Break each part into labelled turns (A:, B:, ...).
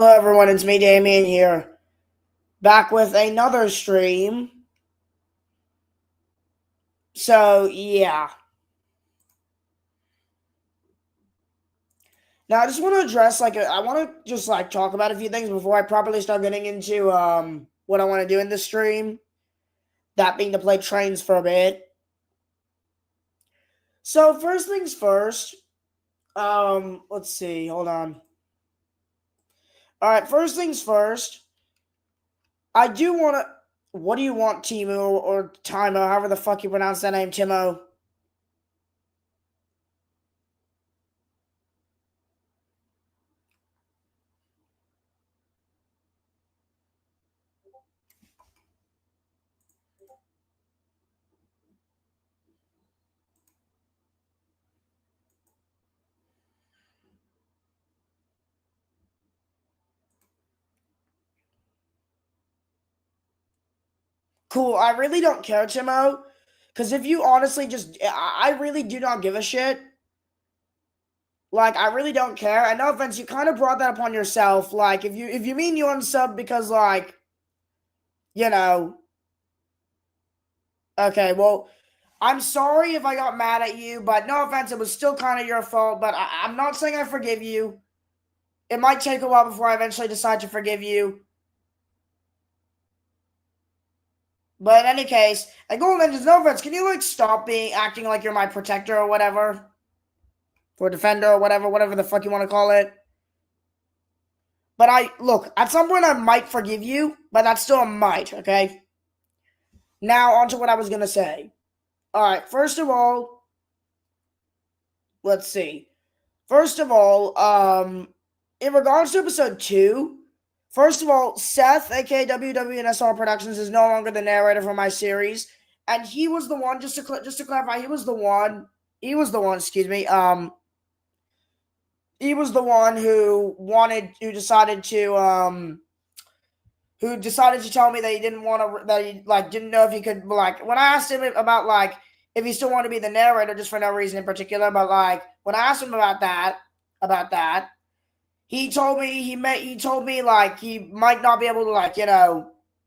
A: Hello everyone, it's me Damien here, back with another stream. So yeah. Now I just want to address I want to just talk about a few things before I properly start getting into what I want to do in this stream. That being to play Trainz for a bit. So first things first, let's see, hold on. Alright, first things first. I do wanna what do you want, Timo or Timo, however the fuck you pronounce that name, Timo? Cool. I really don't care, Timo. Because if you honestly I really do not give a shit. Like, I really don't care. And no offense, you kind of brought that upon yourself. Like, if you mean you unsub because, like, you know, okay, well, I'm sorry if I got mad at you, but no offense, it was still kind of your fault. But I'm not saying I forgive you. It might take a while before I eventually decide to forgive you. But in any case, like, Golden Engines, no offense, can you, like, stop acting like you're my protector or whatever? Or defender or whatever the fuck you want to call it. But look, at some point I might forgive you, but that's still a might, okay? Now, on to what I was going to say. All right, first of all, let's see. First of all, in regards to episode 2, first of all, Seth, aka WWNSR Productions, is no longer the narrator for my series, and he was the one. Just to clarify, he was the one. Excuse me. He was the one who decided to tell me that he didn't want to, that he didn't know if he could, when I asked him about if he still wanted to be the narrator just for no reason in particular, but when I asked him about that, he told me he might not be able to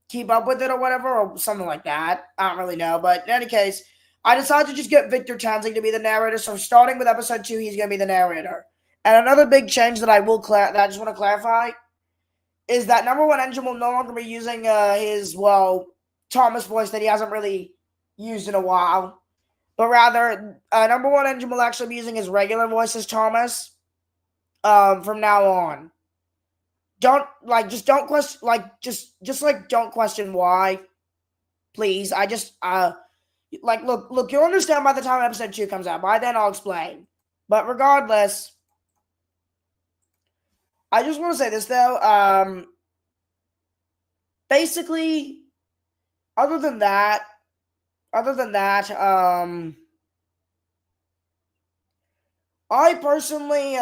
A: keep up with it or whatever or something like that. I don't really know, but in any case, I decided to just get Victor Townsend to be the narrator. So starting with episode 2, he's going to be the narrator. And another big change that I just want to clarify is that number one engine will no longer be using his Thomas voice that he hasn't really used in a while, but rather number one engine will actually be using his regular voice as Thomas from now on. Don't don't question why, please. I just look, you'll understand by the time episode 2 comes out. By then I'll explain. But regardless, I just want to say this though. Basically, other than that, I personally,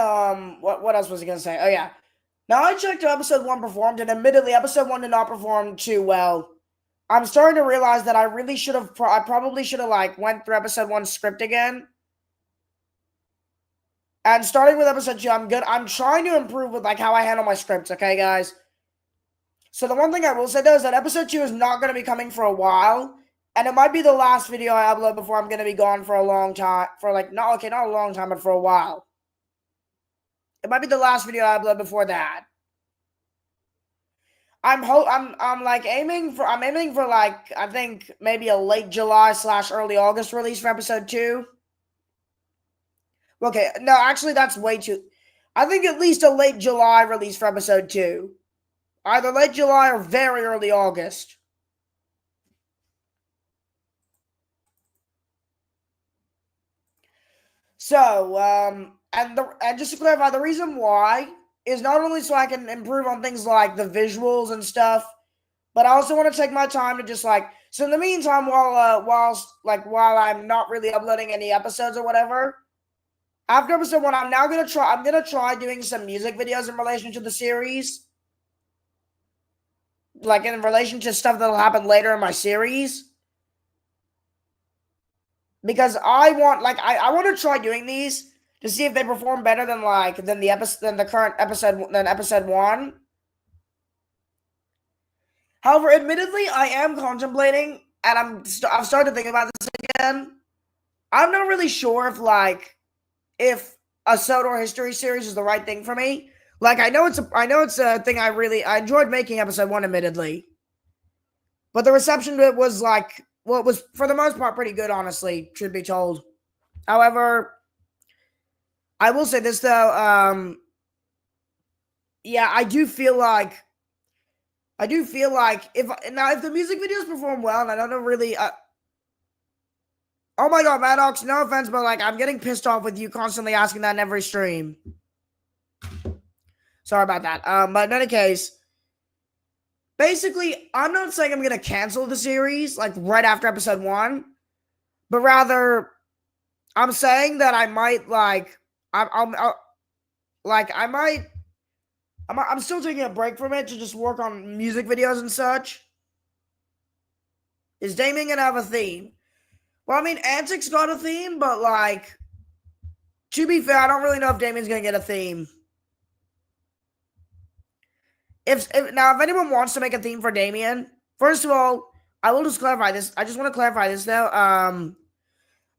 A: what else was I gonna say? Oh yeah. Now I checked how episode 1 performed, and admittedly, episode 1 did not perform too well. I'm starting to realize that I probably should have went through episode 1 script again. And starting with episode 2, I'm trying to improve with how I handle my scripts, okay, guys? So the one thing I will say though is that episode 2 is not going to be coming for a while, and it might be the last video I upload before I'm going to be gone for a long time, not a long time, but for a while. It might be the last video I upload before that. I'm aiming for I think maybe a late July / early August release for episode 2. Okay, no, actually that's way too. I think at least a late July release for episode 2. Either late July or very early August. So, and just to clarify, the reason why is not only so I can improve on things like the visuals and stuff, but I also want to take my time to just so in the meantime, while I'm not really uploading any episodes or whatever, after episode 1, I'm gonna try doing some music videos in relation to the series. In relation to stuff that'll happen later in my series. Because I want to try doing these to see if they perform better than the current episode than episode 1. However, admittedly, I am contemplating, and I've started to think about this again. I'm not really sure if a Sodor history series is the right thing for me. Like I know it's a thing I enjoyed making episode 1, admittedly. But the reception to it was it was for the most part pretty good, honestly, should be told. However, I will say this though, yeah, I do feel like if the music videos perform well, and I don't know really oh my god, Maddox, no offense, but I'm getting pissed off with you constantly asking that in every stream. Sorry about that. But in any case, basically, I'm not saying I'm gonna cancel the series right after episode 1, but rather I'm saying that I might I'm still taking a break from it to just work on music videos and such. Is Damien gonna have a theme? Well, I mean, Antic's got a theme, but to be fair, I don't really know if Damien's gonna get a theme. If anyone wants to make a theme for Damien, first of all, I will just clarify this. I just want to clarify this though.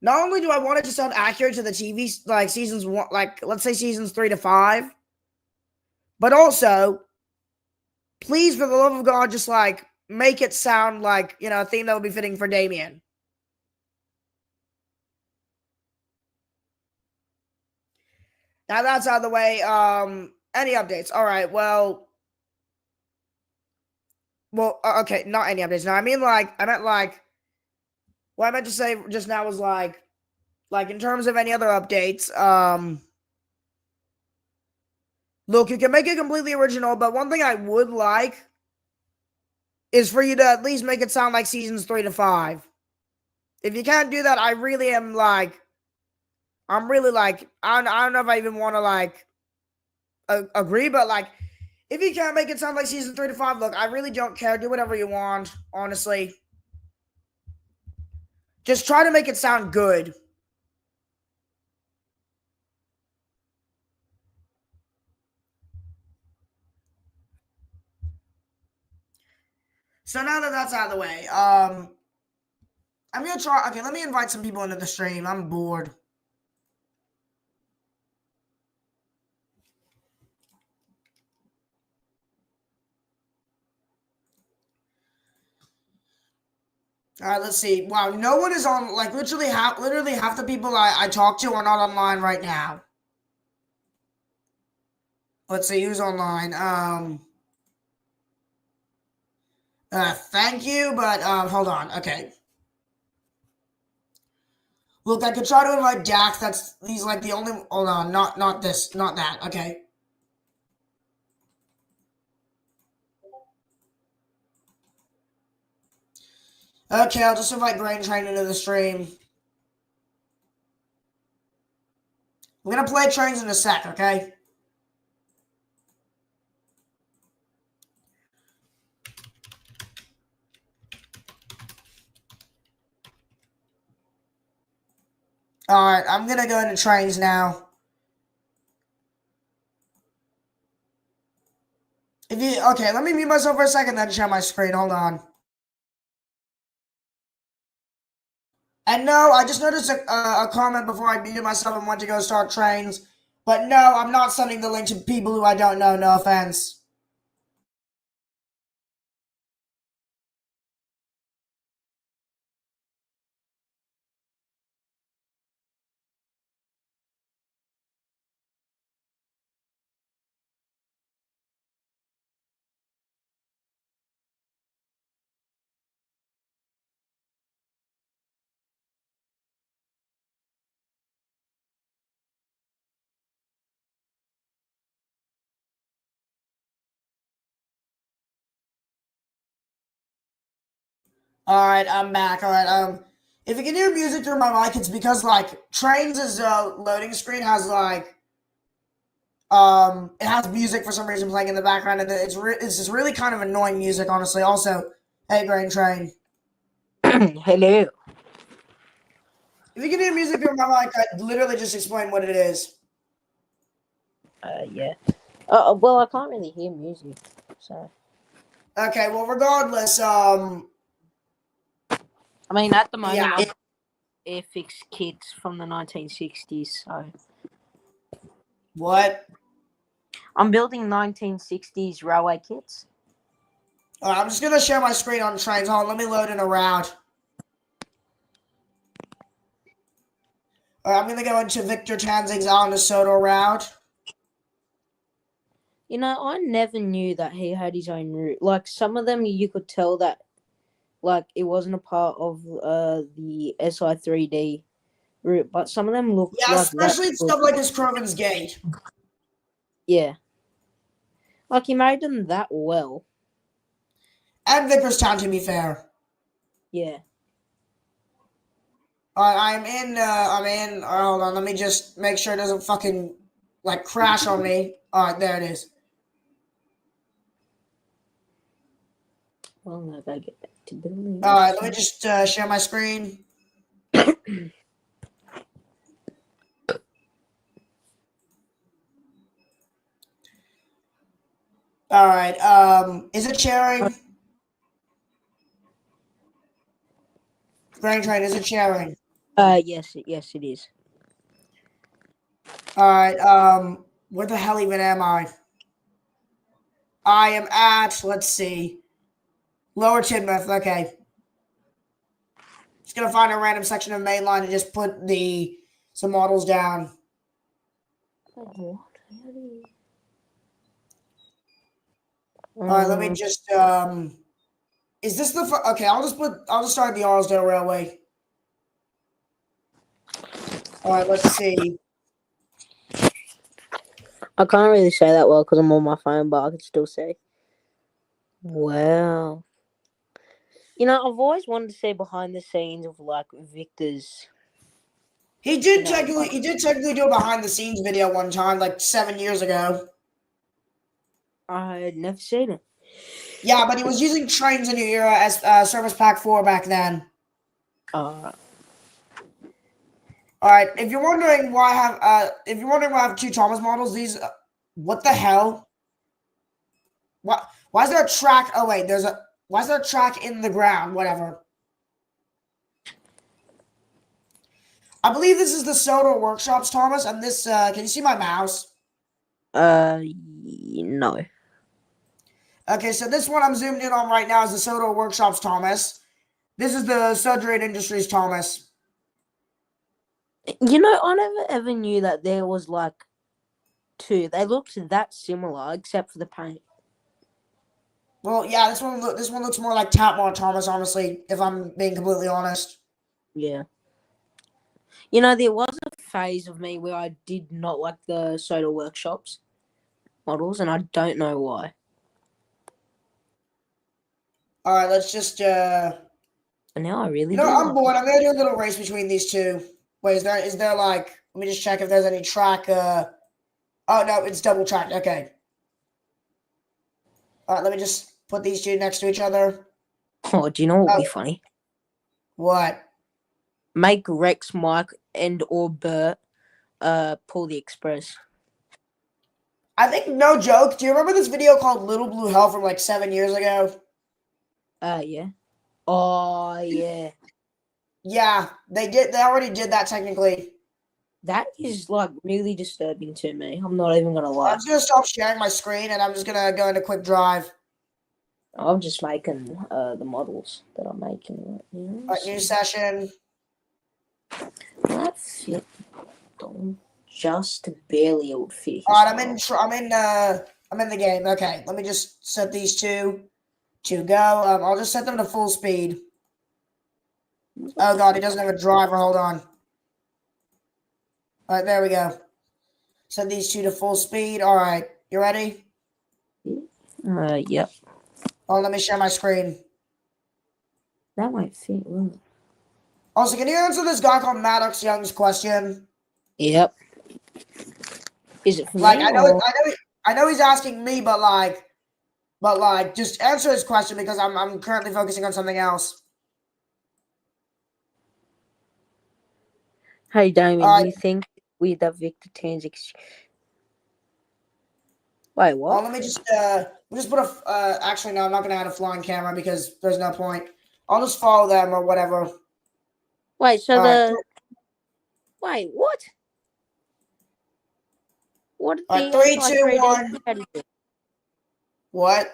A: Not only do I want it to sound accurate to the TV, seasons 1, let's say seasons 3 to 5, but also, please, for the love of God, just make it sound like a theme that would be fitting for Damien. Now that's out of the way. Any updates? All right. Well, okay. Not any updates. No, I mean what I meant to say just now was in terms of any other updates. Look, you can make it completely original, but one thing I would like is for you to at least make it sound like seasons 3 to 5. If you can't do that, I really am I'm really I don't know if I even want to agree, but if you can't make it sound like season 3 to 5, look, I really don't care. Do whatever you want, honestly. Just try to make it sound good. So now that that's out of the way, I'm gonna try. Okay, let me invite some people into the stream. I'm bored. All right, let's see. Wow, no one is on. Literally half the people I talk to are not online right now. Let's see who's online. Thank you, but hold on. Okay. Look, I could try to invite Dax. He's the only. Hold on, not this, not that. Okay. Okay, I'll just invite Brain Train into the stream. I'm gonna play Trainz in a sec, okay? Alright, I'm gonna go into Trainz now. Okay, let me mute myself for a second, then share my screen. Hold on. And no, I just noticed a comment before I muted myself and went to go start Trainz. But no, I'm not sending the link to people who I don't know, no offense. Alright, I'm back. Alright, if you can hear music through my mic, it's because, Trainz' loading screen has, it has music for some reason playing in the background, and it's just really kind of annoying music, honestly. Also, hey, Brain Train.
B: Hello.
A: If you can hear music through my mic, I literally just explain what it is.
B: Yeah. Well, I can't really hear music, so.
A: Okay, well, regardless,
B: I mean, at the
A: yeah.
B: moment, I'm airfix kits from the 1960s, so
A: What?
B: I'm building 1960s railway kits.
A: I'm just gonna share my screen on Trainz. Hold on, let me load in a route. I'm gonna go into Victor Tanzig's on the Soto route.
B: You know, I never knew that he had his own route. Like, some of them you could tell that, like, it wasn't a part of the SI3D route, but some of them looked
A: Yeah,
B: like that.
A: especially stuff like his Croven's Gate.
B: Yeah. Like, he made them that well.
A: And Vicarstown, to be fair.
B: Yeah.
A: I'm in. I'm in. Hold on. Let me just make sure it doesn't fucking like crash on me. All right, there it is.
B: Well, now I gotta get back to building.
A: All right, let me just share my screen. All right. Is it sharing? Brain Train, is it sharing?
B: Yes, it is.
A: All right. Where the hell even am I? I am at. Let's see. Lower Tidmouth. Okay. Just gonna find a random section of mainline and just put some models down.
B: What?
A: All right. Let me just. Is this the? Okay. I'll just start the Arlesdale Railway. All right. Let's see.
B: I can't really say that well because I'm on my phone, but I can still say, wow. You know, I've always wanted to see behind the scenes of like Victor's.
A: He
B: You
A: did
B: know,
A: technically. He did technically do a behind the scenes video one time, like 7 years ago.
B: I had never seen it.
A: Yeah, but he was using Trainz a New Era as Service Pack 4 back then.
B: Uh,
A: All right. If you're wondering why I have two Thomas models, these. What the hell? What? Why is there a track? Oh wait, there's a. Why is there a track in the ground? Whatever. I believe this is the Soda Workshops, Thomas, and this. Can you see my mouse?
B: no.
A: Okay, so this one I'm zoomed in on right now is the Soda Workshops, Thomas. This is the Sudrate Industries, Thomas.
B: You know, I never ever knew that there was like two. They looked that similar, except for the paint.
A: Well, yeah, this one looks more like Tapmore, Thomas. Honestly, if I'm being completely honest.
B: Yeah. You know, there was a phase of me where I did not like the Soda Workshops models, and I don't know why.
A: All right, let's just.
B: And now I really
A: You know,
B: do
A: I'm
B: like
A: bored.
B: them.
A: I'm gonna do a little race between these two. Wait, is there like? Let me just check if there's any track. Oh no, it's double tracked. Okay. All right, let me just put these two next to each other.
B: Oh, do you know what would
A: Oh,
B: be funny?
A: what?
B: Make Rex, Mike, and or Bert pull the express.
A: I think no joke. Do you remember this video called Little Blue Hell from like 7 years ago?
B: Yeah. Oh yeah.
A: Yeah, they did. They already did that technically.
B: That is like really disturbing to me. I'm not even gonna
A: I'm
B: lie.
A: just gonna stop sharing my screen and I'm just gonna go into quick drive.
B: I'm just making the models that I'm making right now.
A: All right, new session.
B: That fit just barely would fit
A: All
B: his
A: right,
B: model.
A: I'm in the game. Okay, let me just set these two to go. I'll just set them to full speed. Oh god, he doesn't have a driver. Hold on. All right, there we go. Set these two to full speed. All right, you ready?
B: Yep.
A: Oh, let me share my screen.
B: That won't fit, will it?
A: Also, can you answer this guy called Maddox Young's question?
B: Yep. Is it for
A: Like,
B: me or?
A: I know he's asking me, but like, just answer his question because I'm currently focusing on something else.
B: Hey Damien,
A: All
B: do
A: right,
B: you think with that Victor Tanzig? Wait, what?
A: Let me just put a. Actually, no, I'm not gonna add a flying camera because there's no point. I'll just follow them or whatever.
B: Wait, so
A: All right.
B: wait, what? What did
A: All right,
B: the
A: 3, 2,
B: SI3D
A: 1. What?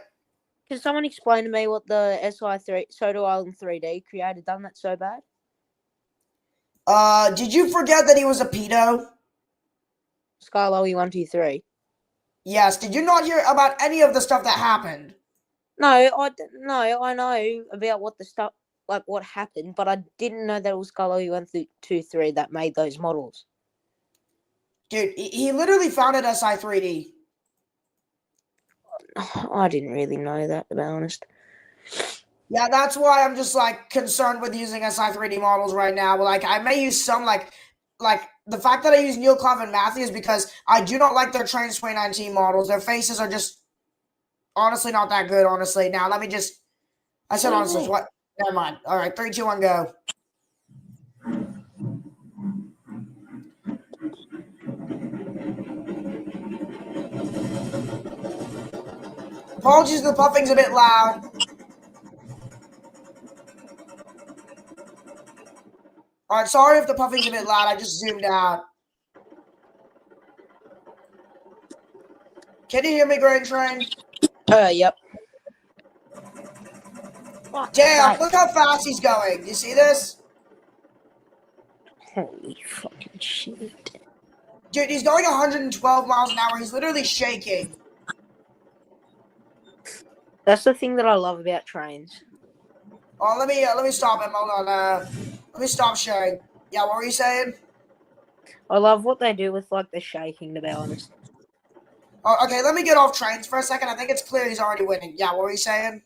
B: Can someone explain to me what the SI3 Soda Island 3D created done that's so bad?
A: Did you forget that he was a pedo?
B: Skylowy 123.
A: Yes. Did you not hear about any of the stuff that happened?
B: No, I know about what the stuff like what happened, but I didn't know that it was Skylowy 123 that made those models.
A: Dude, he literally founded SI3D.
B: I didn't really know that, to be honest.
A: Yeah, that's why I'm just like concerned with using SI3D models right now. But like, I may use some like the fact that I use Neil Clove and Matthews because I do not like their Trainz 2019 models. Their faces are just honestly not that good. Honestly, now let me just. I said honestly. What? Never mind. All right, 3, 2, 1, go. Apologies, the puffing's a bit loud. All right, sorry if the puffing's a bit loud. I just zoomed out. Can you hear me, Grain Train?
B: Yep.
A: Damn, look how fast he's going. You see this?
B: Holy fucking shit.
A: Dude, he's going 112 miles an hour. He's literally shaking.
B: That's the thing that I love about trains.
A: Oh, let me stop him. Hold on. Let me stop sharing. Yeah, what were you saying?
B: I love what they do with like the shaking, to be honest.
A: Oh, okay, let me get off Trainz for a second. I think it's clear he's already winning. Yeah, what were you saying?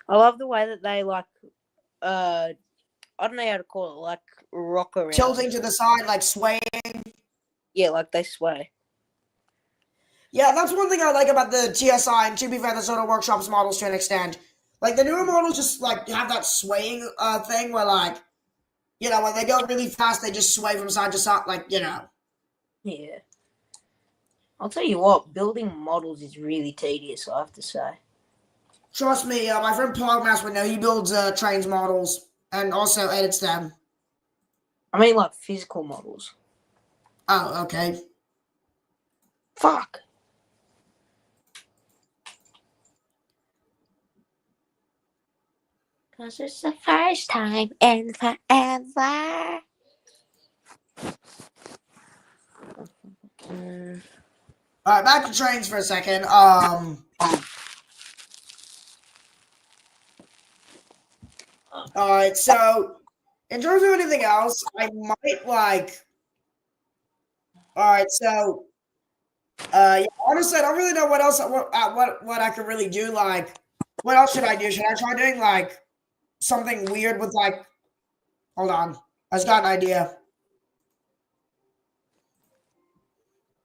B: I love the way that they like I don't know how to call it, like rock around.
A: Tilting to the side, like swaying.
B: Yeah, like they sway.
A: Yeah, that's one thing I like about the TSI, and to be fair, the Soda Workshop's models to an extent. Like, the newer models just, like, have that swaying thing where, like, you know, when they go really fast, they just sway from side to side, like, you know.
B: Yeah. I'll tell you what, building models is really tedious, I have to say.
A: Trust me, my friend Pogmass would know. He builds Trainz models and also edits them.
B: I mean, like physical models.
A: Oh, okay.
B: Fuck. Cause it's the first time in forever.
A: All right, back to Trainz for a second. All right, so in terms of anything else, I might like. All right, so yeah, honestly, I don't really know what else what I could really do. Like, what else should I do? Should I try doing like something weird with like? Hold on, I just got an idea.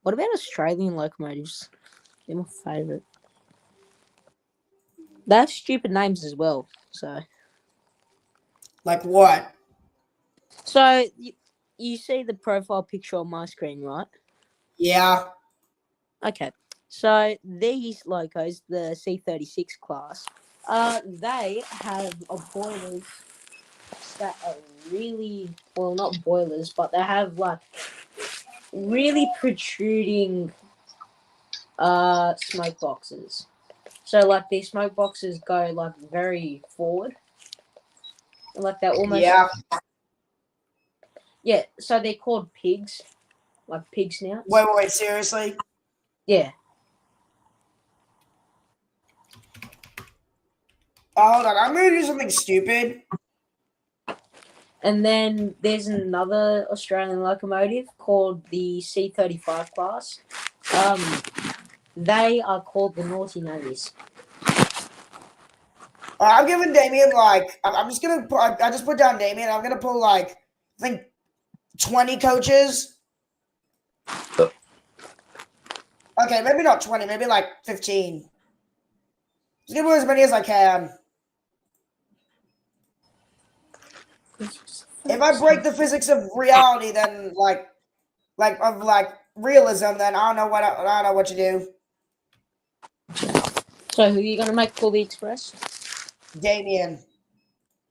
B: What about Australian locomotives? They're my favourite. They have stupid names as well, so.
A: Like what?
B: So, you see the profile picture on my screen, right?
A: Yeah.
B: Okay. So, these locos, the C36 class, they have boilers that are really, well, not boilers, but they have, like, really protruding smoke boxes. So, like, these smoke boxes go, like, very forward. Like, they're almost...
A: Yeah.
B: Yeah, so they're called pigs. Like pig snouts.
A: Wait, seriously?
B: Yeah.
A: Hold on, I'm gonna do something stupid.
B: And then there's another Australian locomotive called the C35 class. They are called the Naughty Nutties.
A: I'm giving Damien like I'm just gonna put, I just put down Damien. I'm gonna pull like I think 20 coaches. Okay, maybe not 20, maybe like 15. Just give me as many as I can. If I break the physics of reality, then like of like realism, then I don't know what to do.
B: So who are you gonna make for the Express?
A: Damien.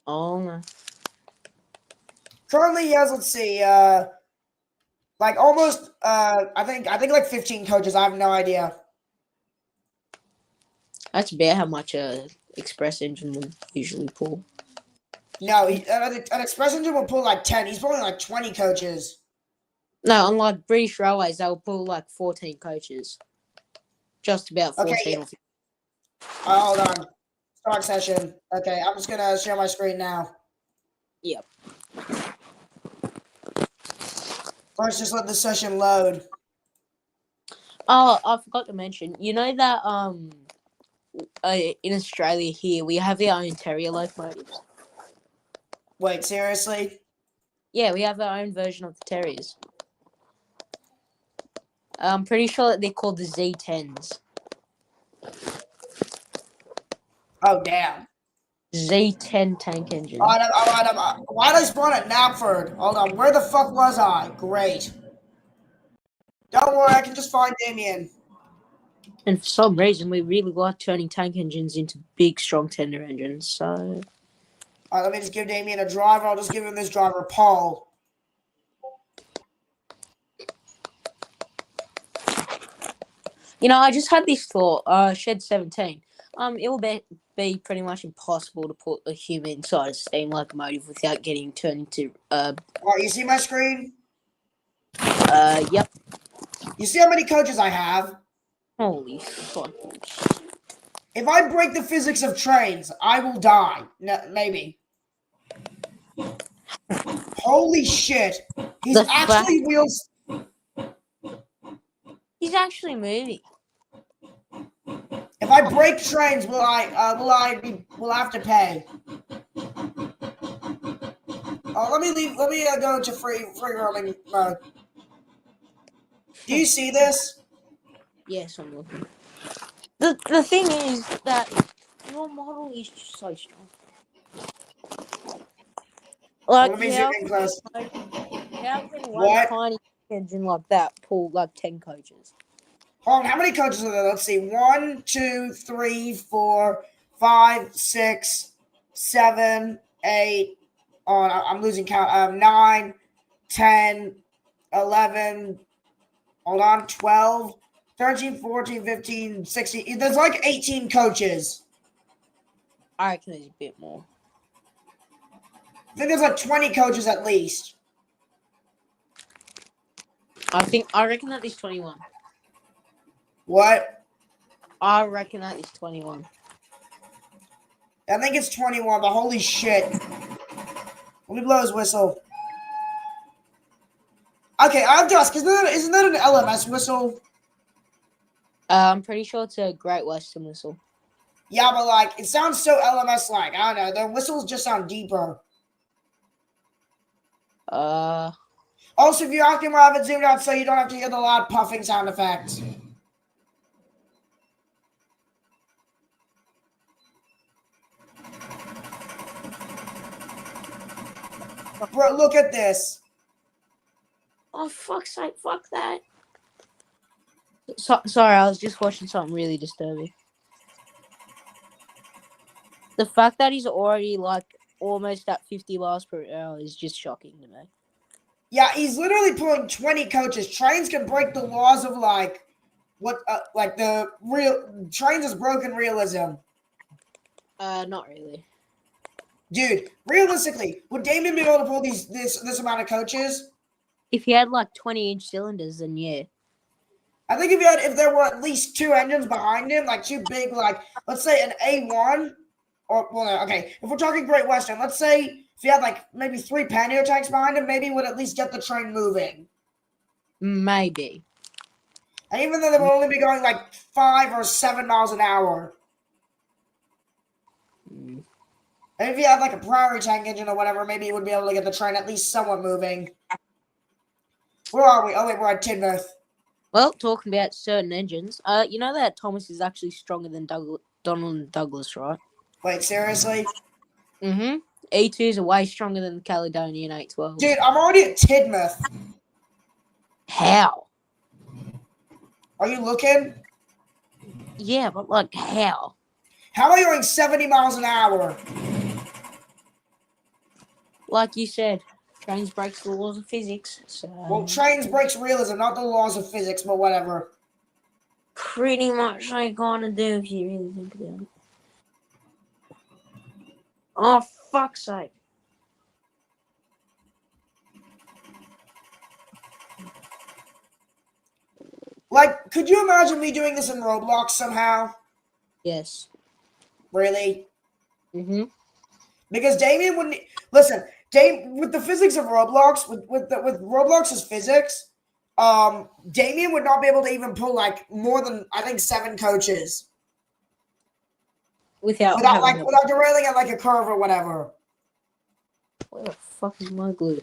B: Oh no.
A: Currently, he has, let's see, like almost, I think like 15 coaches. I have no idea.
B: That's about how much a Express engine would usually pull.
A: No, an Express engine will pull like 10. He's pulling like 20 coaches.
B: No, unlike British Railways, they'll pull like 14 coaches. Just about 14
A: Okay,
B: or 15.
A: hold on. Start session. Okay, I'm just gonna share my screen now.
B: Yep.
A: First, just let the session load.
B: Oh, I forgot to mention. You know that in Australia here we have our own Terrier locomotives.
A: Wait, seriously?
B: Yeah, we have our own version of the Terriers. I'm pretty sure that they're called the Z10s.
A: Oh, damn.
B: Z10 tank engine.
A: Why did I spawn at Knapford? Hold on, where the fuck was I? Great. Don't worry, I can just find Damien.
B: And for some reason, we really like turning tank engines into big, strong tender engines. So,
A: Alright, let me just give Damien a driver. I'll just give him this driver, Paul.
B: you know, I just had this thought. Shed 17. It will be pretty much impossible to put a human inside a steam locomotive without getting turned into
A: Alright, you see my screen?
B: Yep.
A: You see how many coaches I have?
B: Holy fuck.
A: If I break the physics of trains, I will die. No, maybe. Holy shit. He's actually wheels.
B: He's actually moving.
A: If I break trains, will I have to pay? Oh, let me go into free roaming mode. Do you see this?
B: Yes, I'm looking. The thing is that your model is just so strong. Like,
A: Let me zoom in close.
B: how can one
A: What?
B: tiny engine like that pull like 10 coaches?
A: Hold on, how many coaches are there? Let's see. 1, 2, 3, 4, 5, 6, 7, 8. Oh, I'm losing count. 9, 10, 11. Hold on. 12, 13, 14, 15, 16. There's like 18 coaches.
B: I reckon there's a bit more.
A: I think there's like 20 coaches at least.
B: I reckon that there's 21.
A: What?
B: I reckon that is 21.
A: I think it's 21, but holy shit. Let me blow his whistle. Okay, I'm just, isn't that an LMS whistle?
B: I'm pretty sure it's a Great Western whistle.
A: Yeah, but like, it sounds so LMS-like. I don't know. The whistles just sound deeper. Also, if you're asking where I have it zoomed out so you don't have to hear the loud puffing sound effects. Bro, look at this.
B: Oh, fuck's sake, fuck that. Sorry, I was just watching something really disturbing. The fact that he's already like almost at 50 miles per hour is just shocking to me.
A: Yeah, he's literally pulling 20 coaches. Trains can break the laws of like the real Trains is broken realism.
B: Not really.
A: Dude, realistically, would Damien be able to pull this amount of coaches?
B: If he had like 20-inch cylinders, then yeah.
A: I think if there were at least 2 engines behind him, like 2 big, like let's say an A1, or well, no, okay, if we're talking Great Western, let's say if you had like maybe 3 pannier tanks behind him, maybe it would at least get the train moving.
B: Maybe.
A: And even though they would only be going like 5 or 7 miles an hour. And if you had like a prairie tank engine or whatever, maybe it would be able to get the train at least somewhat moving. Where are we? Oh wait, we're at Tidmouth.
B: Well, talking about certain engines, you know that Thomas is actually stronger than Donald and Douglas, right?
A: Wait, seriously?
B: Mm-hmm. E2s are way stronger than the Caledonian 812.
A: Dude, I'm already at Tidmouth.
B: How?
A: Are you looking?
B: Yeah, but like how?
A: How are you going 70 miles an hour?
B: Like you said, Trainz breaks the laws of physics.
A: Well,
B: So
A: Trainz breaks realism, not the laws of physics, but whatever.
B: pretty much they gonna do if you really think about it. Oh fuck's sake.
A: Like, could you imagine me doing this in Roblox somehow?
B: Yes.
A: Really?
B: Mm-hmm.
A: Because Damien wouldn't listen. With the physics of Roblox, with Roblox's physics, Damien would not be able to even pull like more than I think 7 coaches
B: Without
A: without
B: having
A: like
B: it.
A: without derailing at like a curve or whatever.
B: Where the fuck is my glue?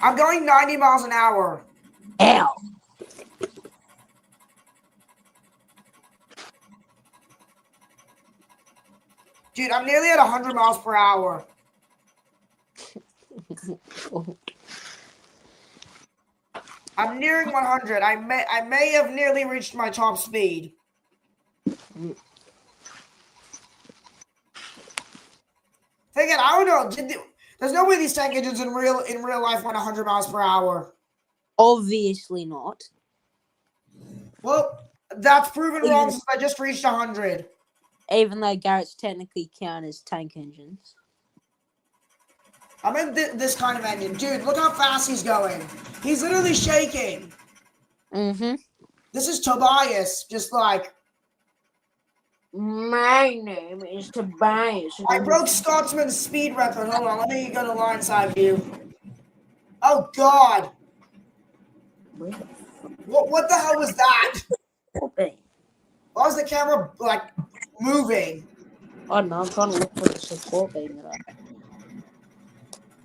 A: I'm going 90 miles an hour.
B: Ow!
A: Dude, I'm nearly at 100 miles per hour. I'm nearing 100. I may have nearly reached my top speed. Thinking, I don't know. There's no way these tank engines in real life went 100 miles per hour.
B: Obviously not.
A: Well, that's proven wrong since I just reached 100.
B: Even though Garrett's technically count as tank engines.
A: I'm in this kind of engine. Dude, look how fast he's going. He's literally shaking.
B: Mm-hmm.
A: This is Tobias, just like...
B: My name is Tobias.
A: I broke Scotsman's speed record. Hold on, let me go to line side view. Oh, God. What the hell was that? Why was the camera, like, moving?
B: I don't know, I'm trying to look for the support beam that I...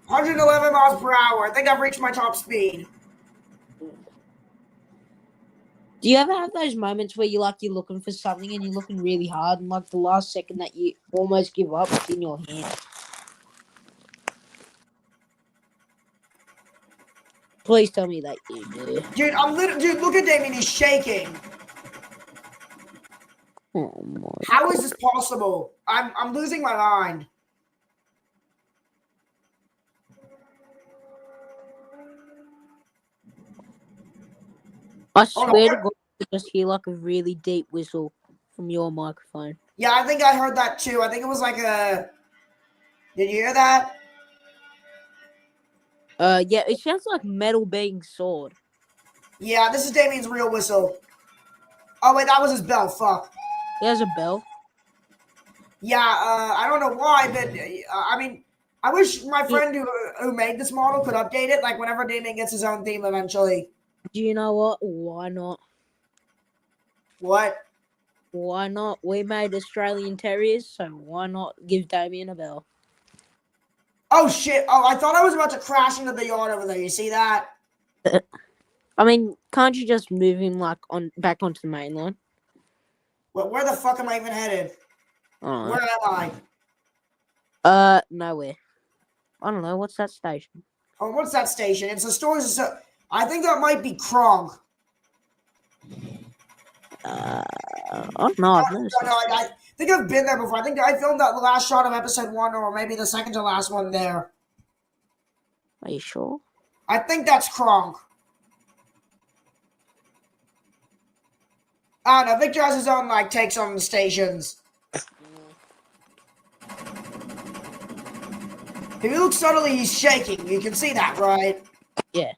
A: 111 miles per hour. I think I've reached my top speed.
B: Do you ever have those moments where you're looking for something and you're looking really hard and like the last second that you almost give up, it's in your hand? Please tell me that you do.
A: Dude, look at Damien. He's shaking.
B: Oh my.
A: How is this possible? I'm losing my mind.
B: I swear to God, I just hear like a really deep whistle from your microphone.
A: Yeah, I think I heard that too. I think it was like a... Did you hear that?
B: Yeah, it sounds like metal being sawed.
A: Yeah, this is Damien's real whistle. Oh, wait, that was his bell. Fuck.
B: He has a bell.
A: Yeah, I don't know why, but, I mean, I wish my friend who made this model could update it, like, whenever Damien gets his own theme eventually.
B: Do you know what? Why not?
A: What?
B: Why not? We made Australian Terriers, so why not give Damien a bell?
A: Oh, shit. Oh, I thought I was about to crash into the yard over there. You see that?
B: I mean, can't you just move him like back onto the main line?
A: Well, where the fuck am I even headed? Where am
B: I? Nowhere. I don't know. What's that station?
A: Oh, what's that station? It's a store. I think that might be Kronk.
B: I don't know.
A: I think I've been there before. I think I filmed that last shot of episode 1, or maybe the second to last one there.
B: Are you sure?
A: I think that's Kronk. I don't know. Victor has his own like takes on the stations. If you look subtly, he's shaking. You can see that, right?
B: Yeah.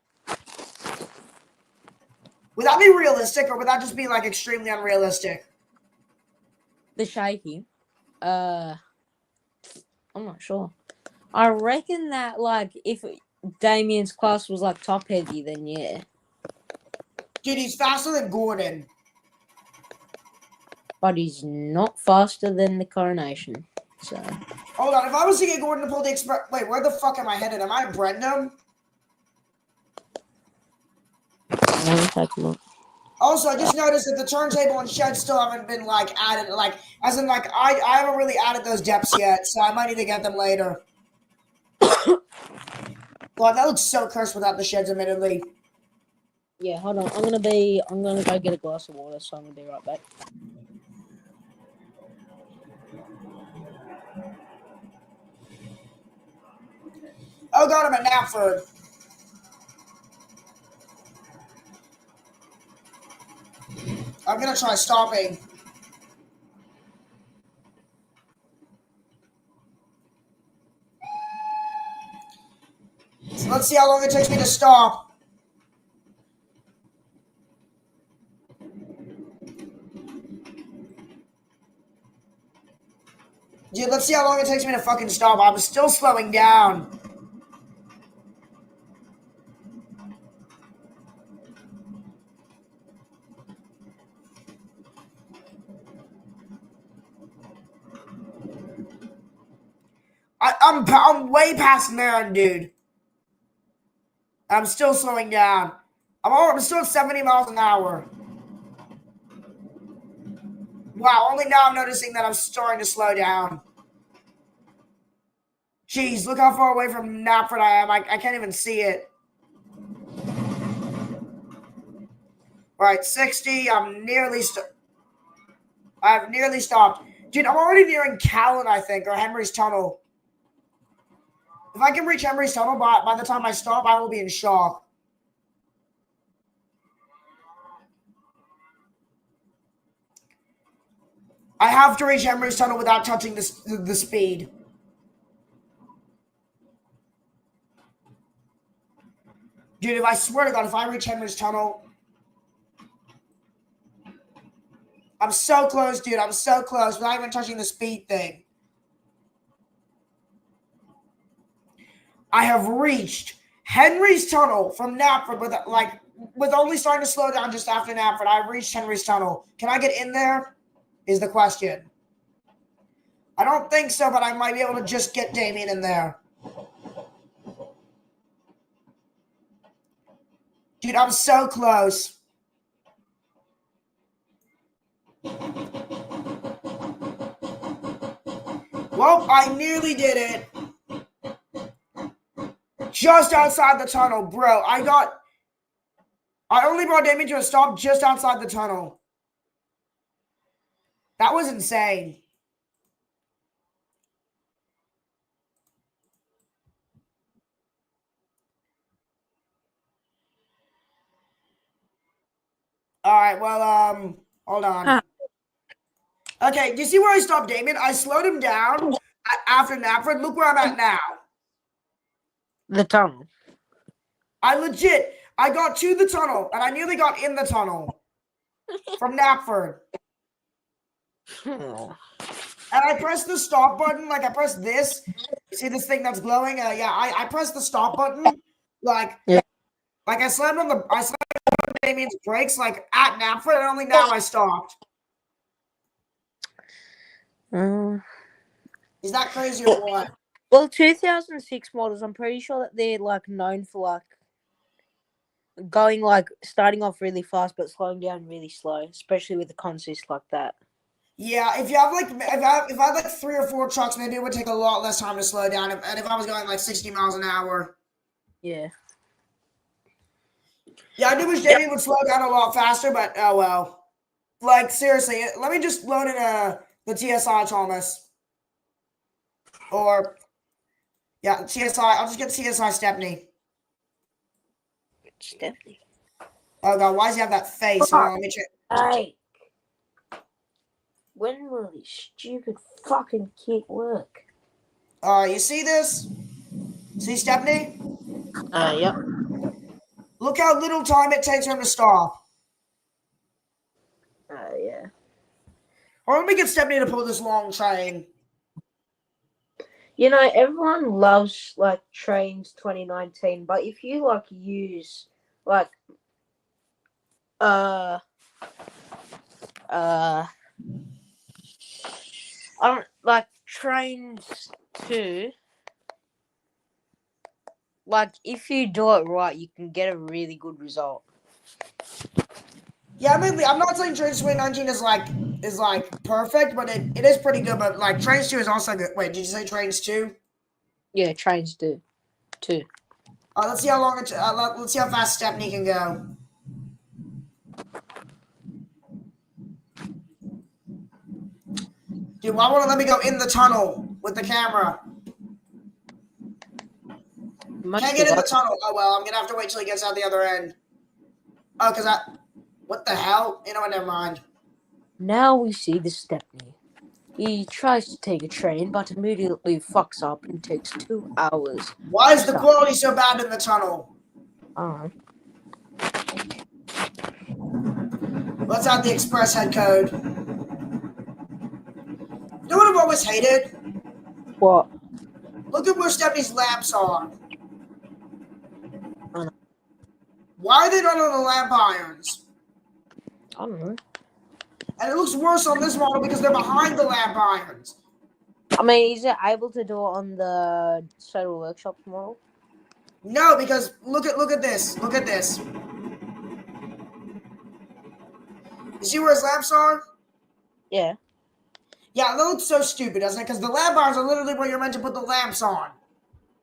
A: Would that be realistic, or would that just be like extremely unrealistic?
B: The shaking. I'm not sure. I reckon that like if Damien's class was like top heavy, then yeah.
A: Dude, he's faster than Gordon.
B: But he's not faster than the Coronation. So
A: hold on, if I was to get Gordon to pull the express, wait, where the fuck am I headed? Am I at Brendam?
B: let me take a look.
A: Also, I just noticed that the turntable and shed still haven't been like added, like as in like I haven't really added those depths yet, so I might need to get them later. Well, that looks so cursed without the sheds, admittedly.
B: Yeah, hold on. I'm gonna go get a glass of water, so I'm gonna be right back.
A: Oh god, I'm at Knapford. I'm gonna try stopping. So let's see how long it takes me to stop. Dude, let's see how long it takes me to fucking stop. I'm still slowing down. I'm way past Marin, dude. I'm still slowing down. I'm still at 70 miles an hour. Wow, only now I'm noticing that I'm starting to slow down. Jeez, look how far away from Knapford I am. I can't even see it. All right, 60. I've nearly stopped. Dude, I'm already nearing Callan, I think, or Henry's Tunnel. If I can reach Henry's Tunnel by the time I stop, I will be in shock. I have to reach Henry's Tunnel without touching the speed. Dude, if I swear to God, if I reach Henry's Tunnel, I'm so close, dude. I'm so close without even touching the speed thing. I have reached Henry's Tunnel from Knapford with only starting to slow down just after Knapford. I've reached Henry's Tunnel. Can I get in there? Is the question. I don't think so, but I might be able to just get Damien in there. Dude, I'm so close. Well, I nearly did it. Just outside the tunnel, bro. I only brought Damien to a stop just outside the tunnel. That was insane. All right, well, hold on.
B: Huh.
A: Okay, do you see where I stopped Damien? I slowed him down after Knapford. Look where I'm at now.
B: The tunnel.
A: I got to the tunnel, and I nearly got in the tunnel from Knapford.
B: Oh.
A: And I pressed the stop button, like I pressed this. You see this thing that's glowing? Yeah, I pressed the stop button, like I slammed on Damien's brakes, like at Knapford, and only now I stopped. Is that crazy or what?
B: Well, 2006 models, I'm pretty sure that they're like known for like going like starting off really fast but slowing down really slow, especially with the consist like that.
A: Yeah, if you have like if I had like 3 or 4 trucks, maybe it would take a lot less time to slow down. And if I was going like 60 miles an hour.
B: Yeah.
A: Yeah, I do wish Damien would slow down a lot faster, but oh well. Like seriously, let me just load in the TSI, Thomas. Or yeah, TSI. I'll just get TSI Stepney.
B: Stepney.
A: Oh god, why does he have that face? Hold on, let me check.
B: Hey. When will this stupid fucking kit work?
A: You see this? See Stepney?
B: Yep.
A: Look how little time it takes for him to stop.
B: Yeah.
A: Or let me get Stepney to pull this long train.
B: You know, everyone loves like Trainz 2019, but if you like use like I don't like Trainz 2. Like if you do it right, you can get a really good result.
A: Yeah, I mean, I'm not saying Trainz 2019 is like perfect, but it is pretty good. But like Trainz 2 is also good. Wait, did you say Trainz 2?
B: Yeah, Trainz 2.
A: Let's see how long let's see how fast Stepney can go. Dude, why won't it let me go in the tunnel with the camera? Can't get in the tunnel. Oh, well, I'm going to have to wait till he gets out the other end. Oh, because I... What the hell? You know what, never mind.
B: Now we see the Stepney. He tries to take a train, but immediately fucks up and takes 2 hours.
A: Why is the quality so bad in the tunnel? Let's add the express head code. You know what I've always hated?
B: What?
A: Look at where Stepney's lamps are.
B: I know.
A: Why are they not on the lamp irons?
B: I don't know.
A: And it looks worse on this model because they're behind the lamp irons.
B: I mean, is it able to do it on the Soda Workshop model?
A: No, because look at this. Look at this. You see where his lamps are?
B: Yeah.
A: Yeah, that looks so stupid, doesn't it? Because the lamp irons are literally where you're meant to put the lamps on.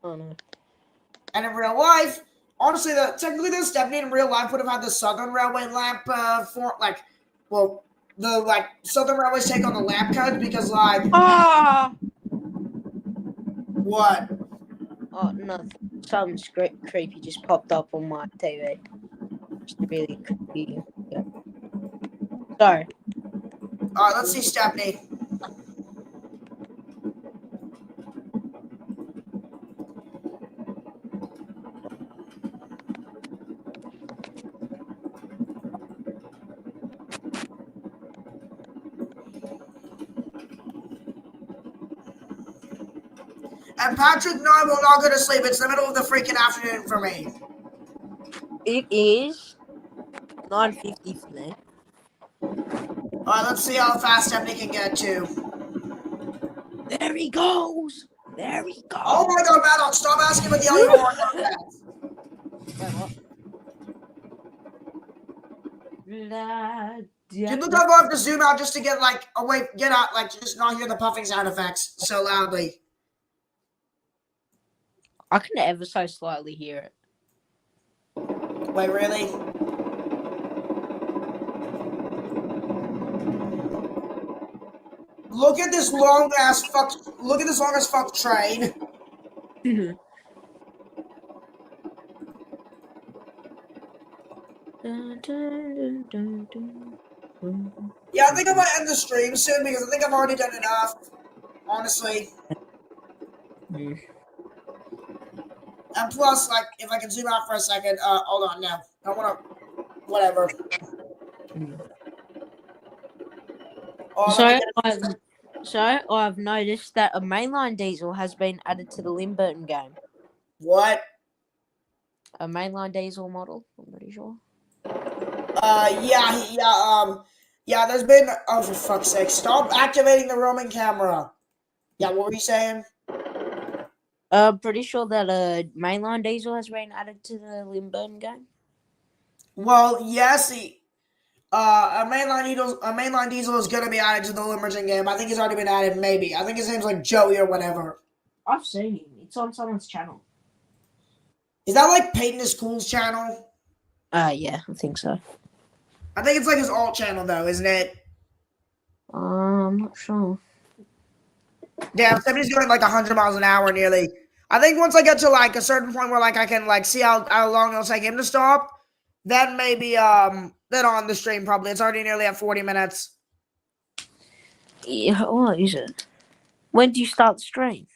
B: I know.
A: And in real life, honestly, technically the Stepney in real life would have had the Southern Railway lamp the Southern Railways take on the lamp codes because what?
B: Oh, nothing. Something creepy just popped up on my TV. Just really creepy. Yeah. Sorry.
A: Alright, let's see Stepney. And Patrick, no, I will not go to sleep. It's the middle of the freaking afternoon for me.
B: It is 9:50 for me.
A: Alright, let's see how fast Stepney can get to.
B: There he goes. There he goes.
A: Oh my god, Madoc, stop asking about the yelling horn contest.
B: Wait, what?
A: Dude, look how I have to zoom out just to get get out, to just not hear the puffing sound effects so loudly.
B: I can ever so slightly hear it.
A: Wait, really? Look at this long ass fuck train. Yeah, I think I might end the stream soon because I think I've already done enough. Honestly. And plus, if I can zoom out for a second, hold on now. I wanna whatever.
B: I've noticed that a mainline diesel has been added to the Limburton game.
A: What?
B: A mainline diesel model, I'm pretty sure.
A: Yeah, there's been, oh, for fuck's sake, stop activating the roaming camera. Yeah, what were you saying?
B: I'm pretty sure that a mainline diesel has been added to the Limburton game.
A: Well, yes, a mainline diesel is going to be added to the Limburton game. I think he's already been added, maybe. I think his name's like Joey or whatever.
B: I've seen him. It's on someone's channel.
A: Is that like Peyton is Cool's channel?
B: Yeah, I think so.
A: I think it's like his alt channel though, isn't it?
B: I'm not sure.
A: Damn, somebody's going 100 miles an hour nearly. I think once I get to a certain point where I can see how long it'll take him to stop, then maybe then on the stream probably. It's already nearly at 40 minutes.
B: Yeah, what is it? When do you start the stream?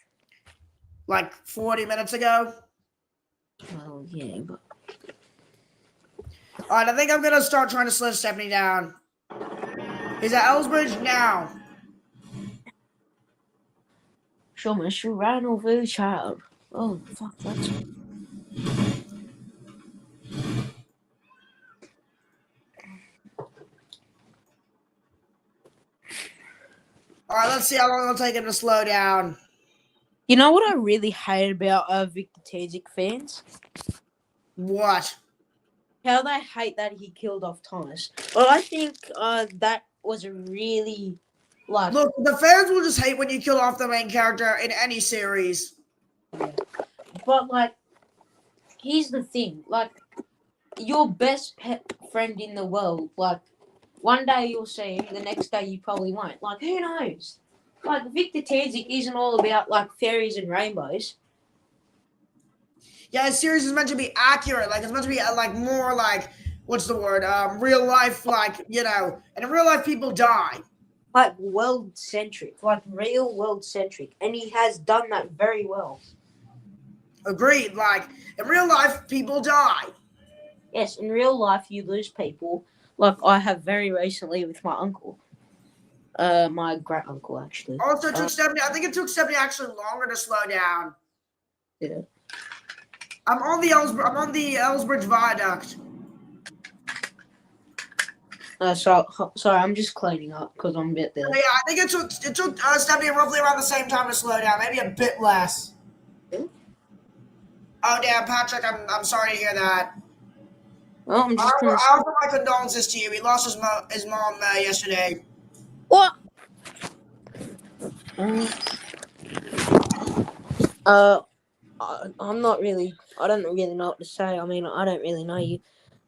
A: 40 minutes ago.
B: Oh yeah, but
A: alright, I think I'm gonna start trying to slow Stepney down. He's at Ellsbridge now.
B: Someone should ran over a child. Oh fuck, that's.
A: Alright, let's see how long it'll take him to slow down.
B: You know what I really hate about Victor Terzic fans?
A: What?
B: How they hate that he killed off Thomas. Well, I think that was a really
A: Look, the fans will just hate when you kill off the main character in any series.
B: Yeah. But here's the thing: your best pet friend in the world. One day you'll see him, the next day you probably won't. Who knows? Like Victor Tanzik isn't all about like fairies and rainbows.
A: Yeah, his series is meant to be accurate. Like it's meant to be like more like what's the word? Real life. Like and in real life people die.
B: Like world centric, like real world centric, and he has done that very well.
A: Agreed. Like in real life people die.
B: Yes, in real life you lose people, like I have very recently with my uncle, my great uncle actually.
A: Also, it took Stephanie. I think it took Stephanie actually longer to slow down.
B: Yeah.
A: I'm on the Ellsbridge Viaduct.
B: Sorry, I'm just cleaning up because I'm a bit there.
A: Yeah, I think it took Stephanie roughly around the same time to slow down, maybe a bit less.
B: Yeah.
A: Oh damn, Patrick, I'm sorry to hear that.
B: Well, I'm just gonna.
A: I offer my condolences to you. He lost his mom yesterday.
B: What? I'm not really. I don't really know what to say. I mean, I don't really know you.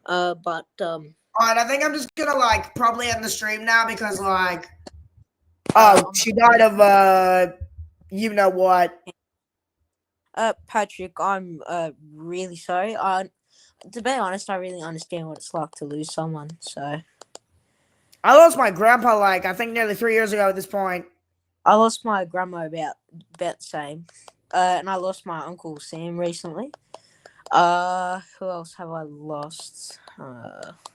B: But
A: All right, I think I'm just gonna like probably end the stream now because like, she died of you know what.
B: Patrick, I'm really sorry. To be honest, I really understand what it's like to lose someone. So
A: I lost my grandpa like I think nearly 3 years ago at this point.
B: I lost my grandma about the same. And I lost my uncle Sam recently. Who else have I lost?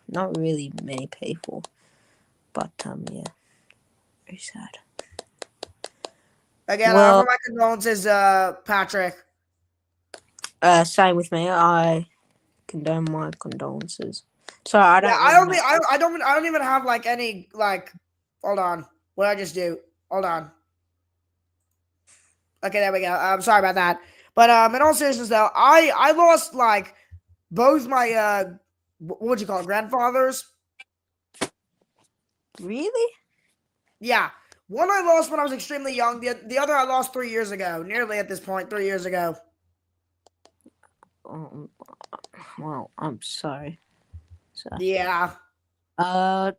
B: Not really many people, but yeah, very sad.
A: Again, I
B: Well,
A: offer my condolences, Patrick.
B: Same with me. I condone my condolences. Sorry, I don't.
A: Yeah,
B: Really know.
A: I don't even have like any like. Hold on, what did I just do? Hold on. Okay, there we go. I'm sorry about that. But in all seriousness though, I lost like both my what would you call it, grandfathers?
B: Really?
A: Yeah, one I lost when I was extremely young. The other I lost 3 years ago, nearly at this point, 3 years ago.
B: Well, I'm sorry. So,
A: Yeah.
B: oh,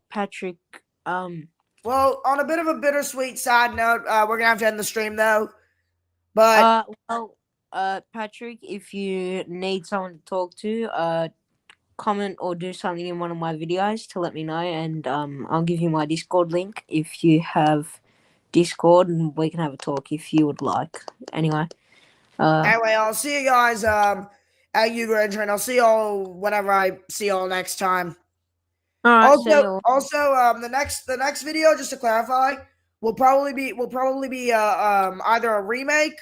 B: Patrick.
A: Well, on a bit of a bittersweet side note, we're gonna have to end the stream though. But
B: Patrick, if you need someone to talk to, comment or do something in one of my videos to let me know, and I'll give you my Discord link if you have Discord, and we can have a talk if you would like. Anyway.
A: Anyway, I'll see you guys at Ugra Train. I'll see y'all whenever I see y'all next time.
B: All right.
A: Also, the next video, just to clarify, will probably be either a remake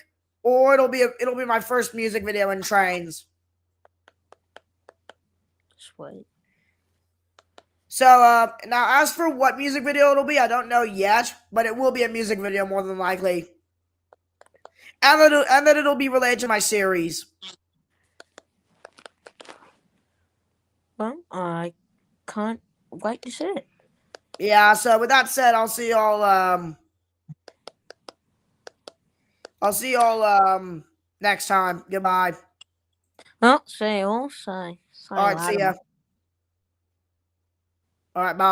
A: or it'll be my first music video in Trainz.
B: Sweet.
A: So now, as for what music video it'll be, I don't know yet, but it will be a music video more than likely, and then it'll be related to my series.
B: Well, I can't wait to see it.
A: Yeah. So with that said, I'll see y'all. Next time. Goodbye.
B: Oh, see you all. Say
A: All right. See ya. All right. Bye.